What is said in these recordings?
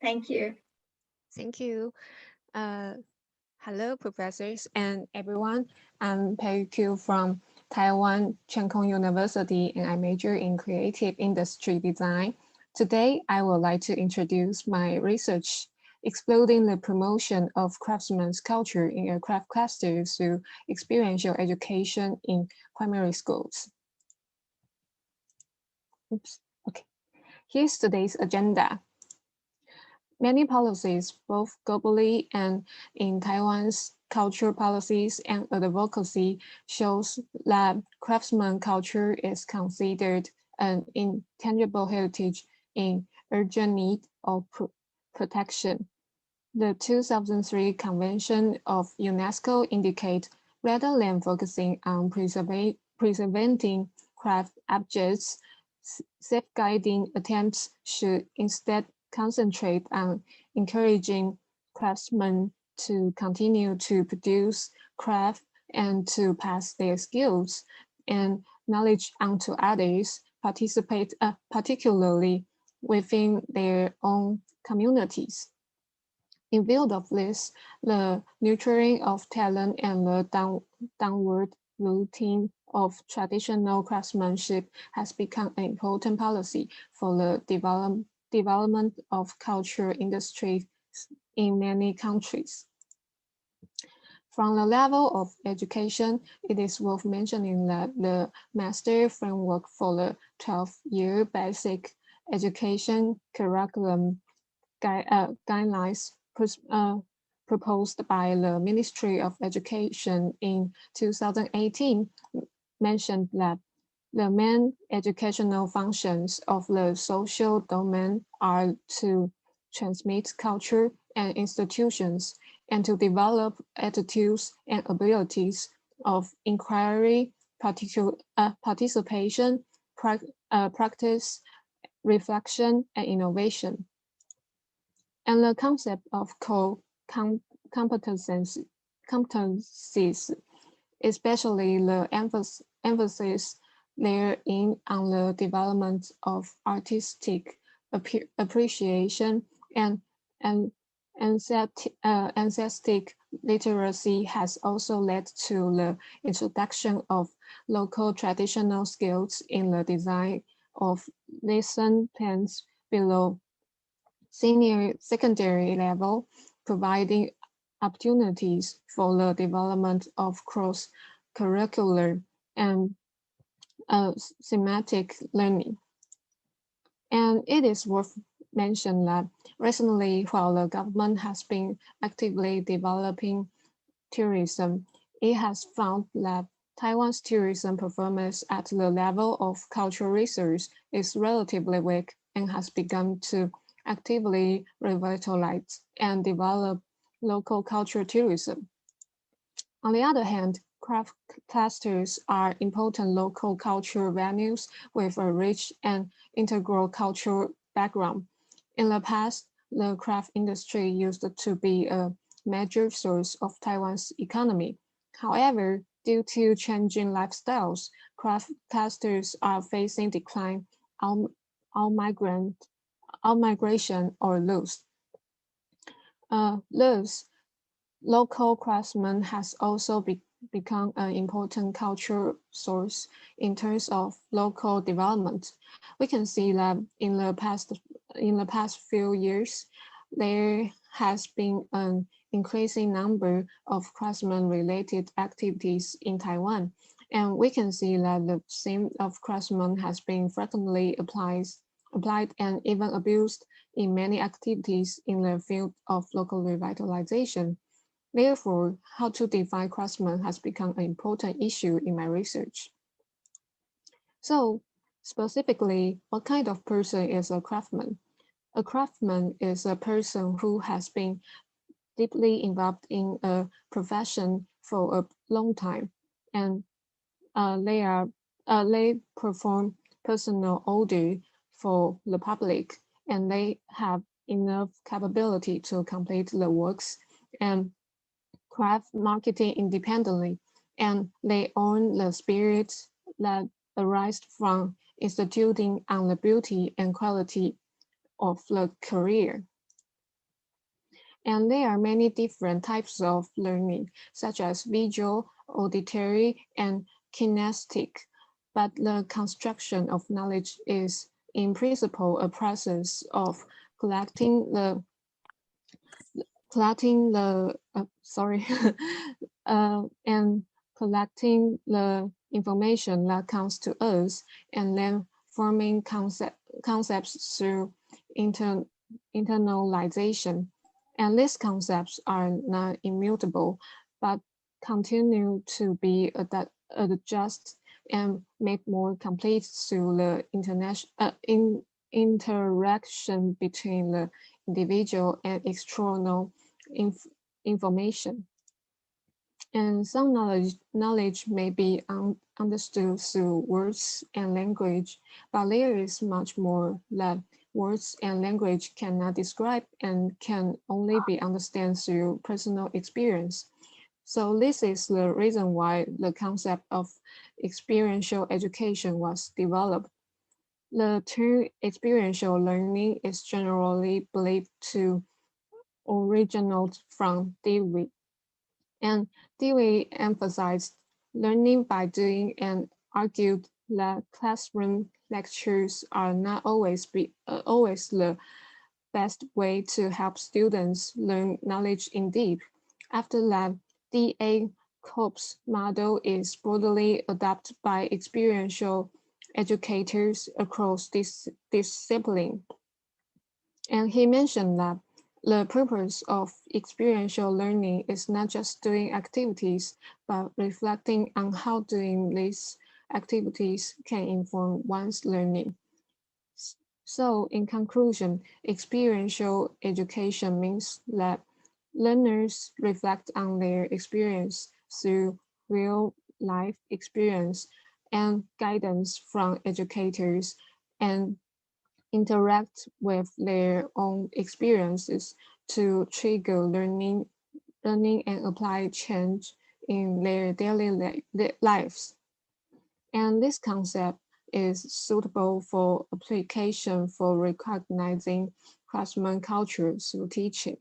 Thank you. Thank you. Uh, Hello, professors and everyone. I'm Pei-Yu from Taiwan Cheng University, and I major in creative industry design. Today, I would like to introduce my research exploring the promotion of craftsman's culture in a craft cluster through experiential education in primary schools. Oops. Okay. Here's today's agenda. Many policies, both globally and in Taiwan's culture policies and advocacy, shows that craftsman culture is considered an intangible heritage in urgent need of protection. The 2003 Convention of UNESCO indicates rather than focusing on preserving craft objects, safeguarding attempts should instead concentrate on encouraging craftsmen to continue to produce craft and to pass their skills and knowledge on to others, particularly within their own communities. In view of this, the nurturing of talent and the downward routine of traditional craftsmanship has become an important policy for the development of culture industries in many countries. From the level of education, it is worth mentioning that the master framework for the 12-year basic education curriculum guidelines proposed by the Ministry of Education in 2018 mentioned that the main educational functions of the social domain are to transmit culture and institutions and to develop attitudes and abilities of inquiry, participation, practice, reflection, and innovation. And the concept of competencies, especially the emphasis therein on the development of artistic appreciation and aesthetic literacy has also led to the introduction of local traditional skills in the design of lesson plans below secondary level, providing opportunities for the development of cross-curricular and thematic learning. And it is worth mentioning that recently, while the government has been actively developing tourism, it has found that Taiwan's tourism performance at the level of cultural research is relatively weak and has begun to actively revitalize and develop local cultural tourism. On the other hand, craft clusters are important local cultural venues with a rich and integral cultural background. In the past, the craft industry used to be a major source of Taiwan's economy. However, due to changing lifestyles, craft clusters are facing decline, out, migration, or loss. Thus, local craftsmen has also become an important cultural source in terms of local development. We can see that in the past few years, there has been an increasing number of craftsman-related activities in Taiwan, and we can see that the theme of craftsman has been frequently applied and even abused in many activities in the field of local revitalization. Therefore, how to define craftsman has become an important issue in my research. So, specifically, what kind of person is a craftsman? A craftsman is a person who has been deeply involved in a profession for a long time, and they perform personal order for the public, and they have enough capability to complete the works and craft marketing independently, and they own the spirit that arise from instituting on the beauty and quality of the career. And there are many different types of learning, such as visual, auditory, and kinesthetic. But the construction of knowledge is, in principle, a process of collecting the collecting the sorry and collecting the information that comes to us, and then forming concepts through inter, internalization. And these concepts are not immutable, but continue to be adjusted and made more complete through the interaction between the individual and external information. And some knowledge may be understood through words and language, but there is much more that words and language cannot describe and can only be understood through personal experience. So this is the reason why the concept of experiential education was developed. The term experiential learning is generally believed to originate from Dewey, and Dewey emphasized learning by doing and argued that classroom lectures are not always the best way to help students learn knowledge in depth. After that, D.A. Cope's model is broadly adopted by experiential educators across this discipline. And he mentioned that the purpose of experiential learning is not just doing activities, but reflecting on how doing these activities can inform one's learning. So, in conclusion, experiential education means that learners reflect on their experience through real life experience and guidance from educators, and interact with their own experiences to trigger learning and apply change in their daily lives. And this concept is suitable for application for recognizing craftsman culture through teaching.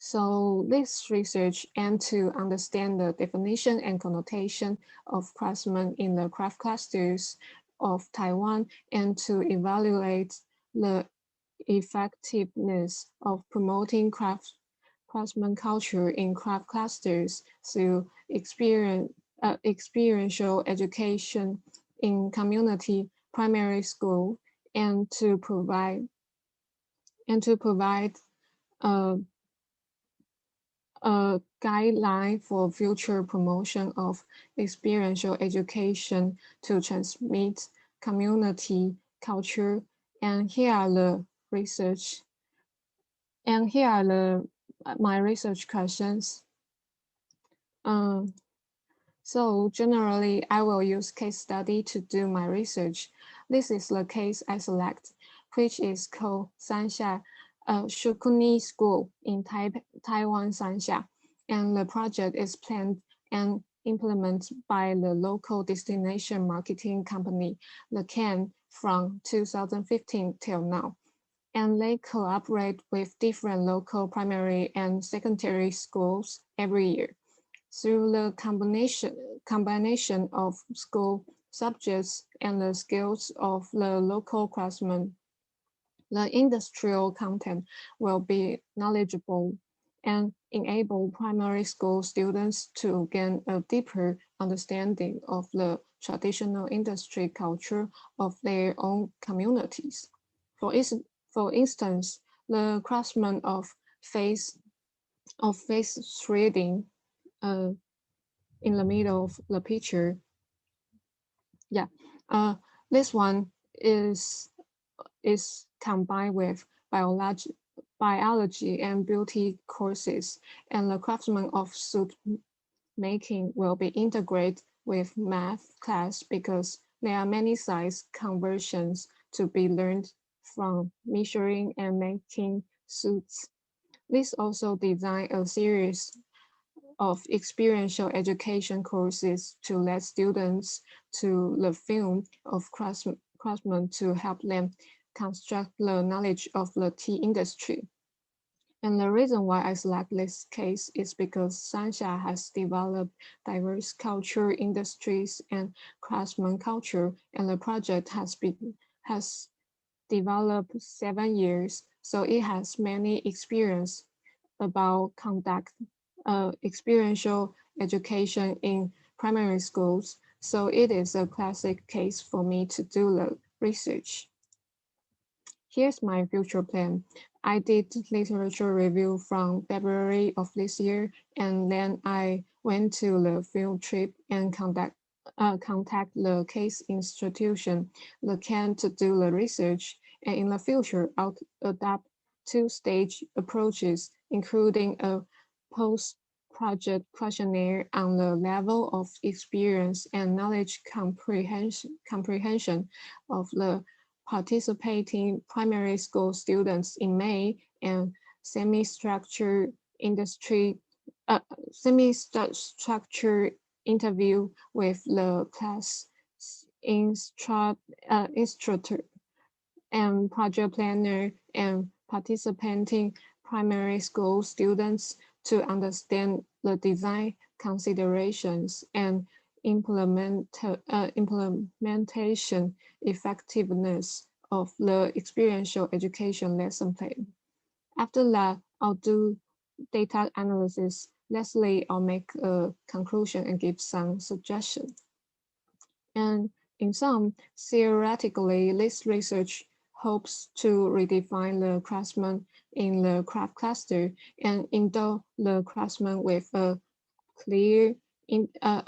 So this research aimed to understand the definition and connotation of craftsmen in the craft clusters of Taiwan, and to evaluate the effectiveness of promoting craftsman culture in craft clusters through experiential education in community primary school, and to provide a a guideline for future promotion of experiential education to transmit community culture. And here are the research, and here are my research questions. Um, so generally, I will use case study to do my research. This is the case I select, which is called Sanxia Shoku-Nin School in Taiwan Sanxia. And the project is planned and implemented by the local destination marketing company, the Cheng, from 2015 till now. And they cooperate with different local primary and secondary schools every year. Through the combination of school subjects and the skills of the local craftsmen, the industrial content will be knowledgeable and enable primary school students to gain a deeper understanding of the traditional industry culture of their own communities. For, for instance, the craftsmen of face threading uh, in the middle of the picture. Yeah, uh, this one is combined with biology and beauty courses, and the craftsman of suit making will be integrated with math class because there are many size conversions to be learned from measuring and making suits. This also design a series of experiential education courses to let students to the film of craftsmen to help them construct the knowledge of the tea industry. And the reason why I select this case is because Sanxia has developed diverse culture, industries, and craftsman culture, and the project has developed 7 years, so it has many experience about conduct experiential education in primary schools. So it is a classic case for me to do the research. Here's my future plan. I did literature review from February of this year, and then I went to the field trip and contact the case institution, the can to do the research. And in the future, I'll adopt two-stage approaches, including a post-project questionnaire on the level of experience and knowledge comprehension of the participating primary school students in May, and semi-structured industry semi-structured interview with the class instructor and project planner and participating primary school students to understand the design considerations and implementation effectiveness of the experiential education lesson plan. After that, I'll do data analysis. Lastly, I'll make a conclusion and give some suggestions. And in sum, theoretically, this research hopes to redefine the craftsman in the craft cluster and endow the craftsman with a clear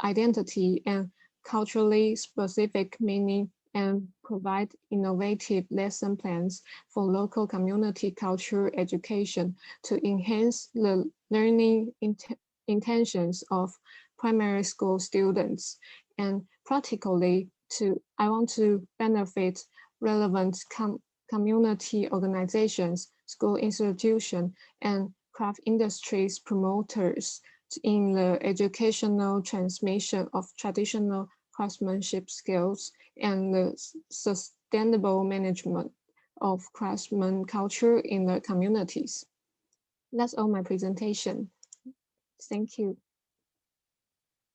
identity and culturally specific meaning, and provide innovative lesson plans for local community culture education to enhance the learning intentions of primary school students. And practically, I want to benefit relevant community organizations, school institutions, and craft industries promoters in the educational transmission of traditional craftsmanship skills and the sustainable management of craftsman culture in the communities. That's all my presentation. Thank you.